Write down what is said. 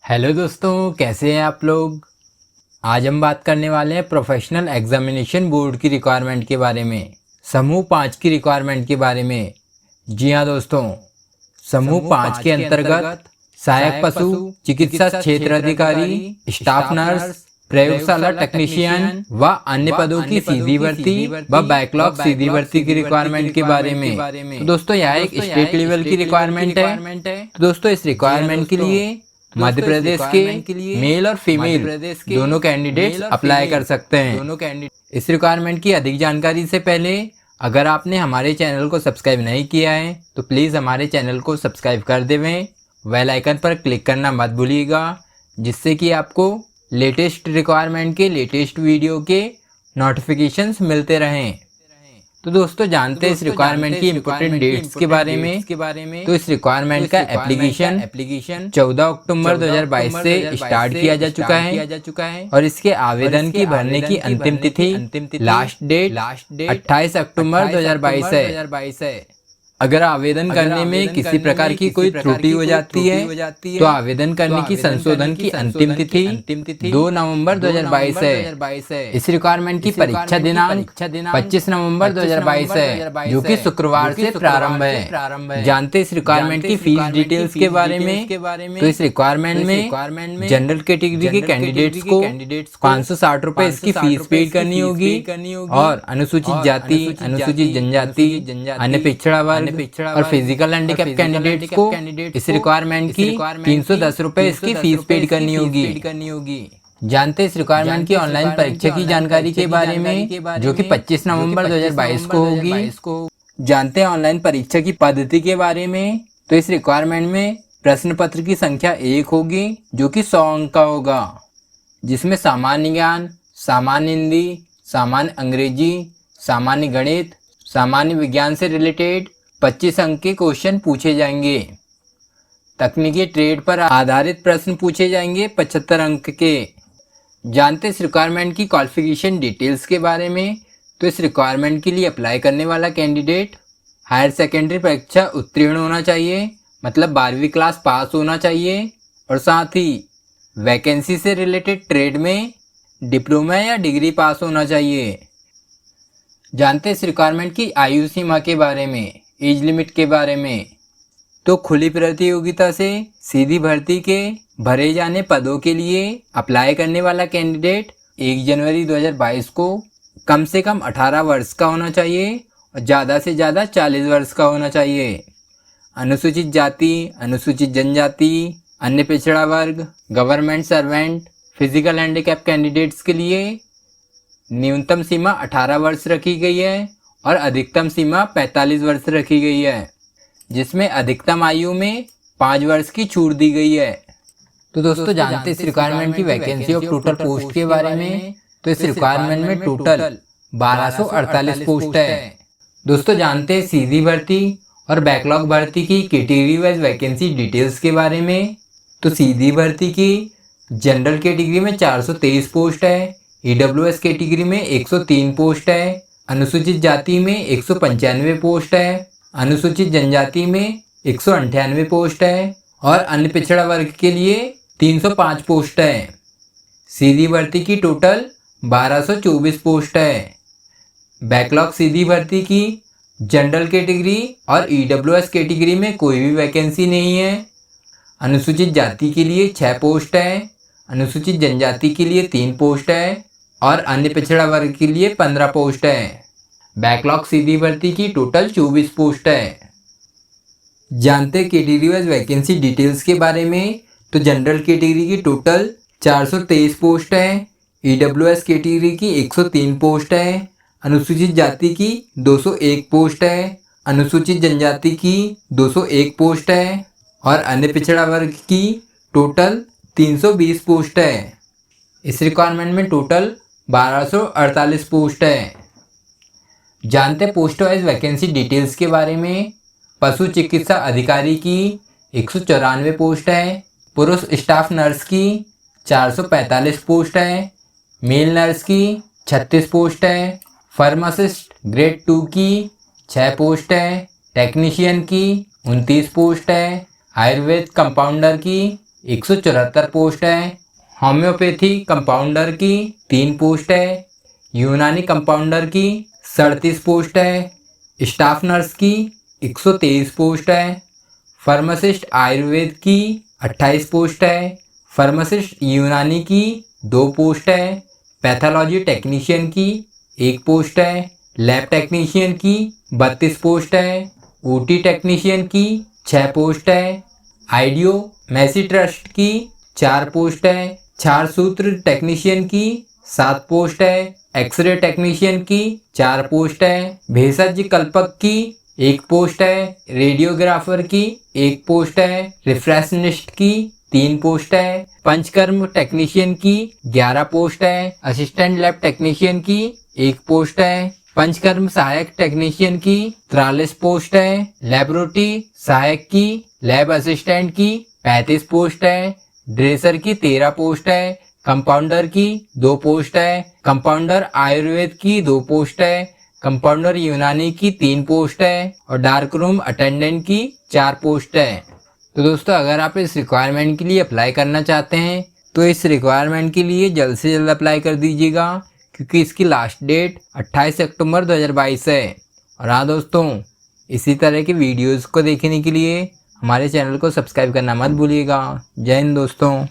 Hello दोस्तों, कैसे हैं आप लोग। आज हम बात करने वाले हैं प्रोफेशनल एग्जामिनेशन बोर्ड की रिक्वायरमेंट के बारे में, समूह 5 की रिक्वायरमेंट के बारे में। जी हाँ दोस्तों, समूह 5 के अंतर्गत सहायक पशु चिकित्सा क्षेत्र अधिकारी, स्टाफ नर्स, प्रयोगशाला टेक्नीशियन व अन्य पदों की सीधी भर्ती व बैकलॉग सीधी भर्ती की रिक्वायरमेंट के बारे में। तो दोस्तों यह एक स्टेट लेवल की रिक्वायरमेंट है। तो दोस्तों इस रिक्वायरमेंट के लिए मध्य प्रदेश के मेल और फीमेल दोनों कैंडिडेट्स अप्लाई कर सकते हैं। इस रिक्वायरमेंट की अधिक जानकारी से पहले अगर आपने हमारे चैनल को सब्सक्राइब नहीं किया है तो प्लीज़ हमारे चैनल को सब्सक्राइब कर देवें। बेल आइकन पर क्लिक करना मत भूलिएगा, जिससे कि आपको लेटेस्ट रिक्वायरमेंट के लेटेस्ट वीडियो के नोटिफिकेशंस मिलते रहें। तो दोस्तों जानते हैं इस रिक्वायरमेंट की इम्पोर्टेंट डेट्स के बारे में। तो इस रिक्वायरमेंट का एप्लीकेशन 14 अक्टूबर 2022 से स्टार्ट किया जा चुका है और इसके आवेदन की भरने की अंतिम तिथि लास्ट डेट 28 अक्टूबर 2022 है। अगर आवेदन करने में किसी प्रकार की कोई त्रुटि हो जाती है तो आवेदन करने की संशोधन की अंतिम तिथि 2 नवंबर 2022 है। इस रिक्वायरमेंट की परीक्षा दिनांक 25 नवंबर 2022 है, जो कि शुक्रवार से प्रारंभ है। जानते इस रिक्वायरमेंट की फीस डिटेल्स के बारे में। तो इस रिक्वायरमेंट में जनरल कैटेगरी के कैंडिडेट्स को 560 रुपए इसकी फीस पेड करनी होगी और अनुसूचित जाति, अनुसूचित जनजाति, अन्य पिछड़ा वर्ग और फिजिकल हैंडीकैप कैंडिडेट्स को इस रिक्वायरमेंट की 310 रुपए इसकी फीस पेड करनी होगी। जानते इस रिक्वायरमेंट की ऑनलाइन परीक्षा की जानकारी के बारे में, जो कि 25 नवंबर 2022 को होगी। जानते हैं ऑनलाइन परीक्षा की पद्धति के बारे में। तो इस रिक्वायरमेंट में प्रश्न पत्र की संख्या 1 होगी, जो कि 100 अंक का होगा, जिसमें सामान्य ज्ञान, सामान्य हिंदी, सामान्य अंग्रेजी, सामान्य गणित, सामान्य विज्ञान से रिलेटेड 25 अंक के क्वेश्चन पूछे जाएंगे। तकनीकी ट्रेड पर आधारित प्रश्न पूछे जाएंगे 75 अंक के। जानते इस रिक्वायरमेंट की क्वालिफिकेशन डिटेल्स के बारे में। तो इस रिक्वायरमेंट के लिए अप्लाई करने वाला कैंडिडेट हायर सेकेंडरी परीक्षा उत्तीर्ण होना चाहिए, मतलब 12वीं क्लास पास होना चाहिए, और साथ ही वैकेंसी से रिलेटेड ट्रेड में डिप्लोमा या डिग्री पास होना चाहिए। जानते इस रिक्वायरमेंट की आयु सीमा के बारे में, एज लिमिट के बारे में। तो खुली प्रतियोगिता से सीधी भर्ती के भरे जाने पदों के लिए अप्लाई करने वाला कैंडिडेट 1 जनवरी 2022 को कम से कम 18 वर्ष का होना चाहिए और ज़्यादा से ज़्यादा 40 वर्ष का होना चाहिए। अनुसूचित जाति, अनुसूचित जनजाति, अन्य पिछड़ा वर्ग, government servant, physical handicap candidates के लिए न्यूनतम सीमा 18 वर्ष रखी गई है और अधिकतम सीमा 45 वर्ष रखी गई है, जिसमें अधिकतम आयु में 5 वर्ष की छूट दी गई है। तो दोस्तों जानते इस रिक्वायरमेंट की वैकेंसी ऑफ टोटल पोस्ट के बारे में। तो इस रिक्वायरमेंट में टोटल 1248 पोस्ट है। दोस्तों जानते हैं सीधी भर्ती और बैकलॉग भर्ती की कैटेगरी वाइज वैकेंसी डिटेल्स के बारे में। तो सीधी भर्ती की जनरल कैटेगरी में 423 पोस्ट है, ईडब्ल्यूएस कैटेगरी में 103 पोस्ट है, अनुसूचित जाति में 195 पोस्ट है, अनुसूचित जनजाति में 198 पोस्ट है और अन्य पिछड़ा वर्ग के लिए 305 पोस्ट है। सीधी भर्ती की टोटल 1224 पोस्ट है। बैकलॉग सीधी भर्ती की जनरल कैटेगरी और ईडब्ल्यूएस कैटेगरी में कोई भी वैकेंसी नहीं है। अनुसूचित जाति के लिए 6 पोस्ट है, अनुसूचित जनजाति के लिए 3 पोस्ट है और अन्य पिछड़ा वर्ग के लिए 15 पोस्ट है। बैकलॉग सीधी भर्ती की टोटल 24 पोस्ट है। जानते कैटेगरी वाइज वैकेंसी डिटेल्स के बारे में। तो जनरल कैटेगरी की टोटल 423 पोस्ट है, ईडब्ल्यूएस कैटेगरी की 103 पोस्ट है, अनुसूचित जाति की 201 पोस्ट है, अनुसूचित जनजाति की 201 पोस्ट है और अन्य पिछड़ा वर्ग की टोटल 320 पोस्ट है। इस रिक्वायरमेंट में टोटल 1248 पोस्ट है। जानते पोस्ट वाइज वैकेंसी डिटेल्स के बारे में। पशु चिकित्सा अधिकारी की 194 पोस्ट है, पुरुष स्टाफ नर्स की 445 पोस्ट है, मेल नर्स की 36 पोस्ट है, फार्मासिस्ट ग्रेड 2 की 6 पोस्ट है, टेक्नीशियन की 29 पोस्ट है, आयुर्वेद कंपाउंडर की 174 पोस्ट है। होम्योपैथी कंपाउंडर की 3 पोस्ट है। यूनानी कंपाउंडर की 37 पोस्ट है। स्टाफ नर्स की 123 पोस्ट है। फार्मासिस्ट आयुर्वेद की 28 पोस्ट है। फार्मासिस्ट यूनानी की 2 पोस्ट है। पैथोलॉजी टेक्नीशियन की 1 पोस्ट है। लैब टेक्नीशियन की 32 पोस्ट है। ओटी टेक्नीशियन की 6 पोस्ट है। आइडियो मैसी ट्रस्ट की 4 पोस्ट है। क्षार सूत्र टेक्नीशियन की 7 पोस्ट है। एक्सरे टेक्नीशियन की 4 पोस्ट है। भेषज कल्पक की 1 पोस्ट है। रेडियोग्राफर की 1 पोस्ट है। रिफ्रेशनिस्ट की 3 पोस्ट है। पंचकर्म टेक्नीशियन की 11 पोस्ट है। असिस्टेंट लैब टेक्नीशियन की 1 पोस्ट है। पंचकर्म सहायक टेक्नीशियन की 43 पोस्ट है। लेबोरेटरी सहायक की लैब असिस्टेंट की 35 पोस्ट है। ड्रेसर की 13 पोस्ट है। कंपाउंडर की 2 पोस्ट है। कंपाउंडर आयुर्वेद की 2 पोस्ट है। कंपाउंडर यूनानी की 3 पोस्ट है और डार्क रूम अटेंडेंट की 4 पोस्ट है। तो दोस्तों, अगर आप इस रिक्वायरमेंट के लिए अप्लाई करना चाहते हैं तो इस रिक्वायरमेंट के लिए जल्द से जल्द अप्लाई कर दीजिएगा, क्योंकि इसकी लास्ट डेट 28 अक्टूबर 2022 है। और हाँ दोस्तों, इसी तरह के वीडियोज़ को देखने के लिए हमारे चैनल को सब्सक्राइब करना मत भूलिएगा। जय हिंद दोस्तों।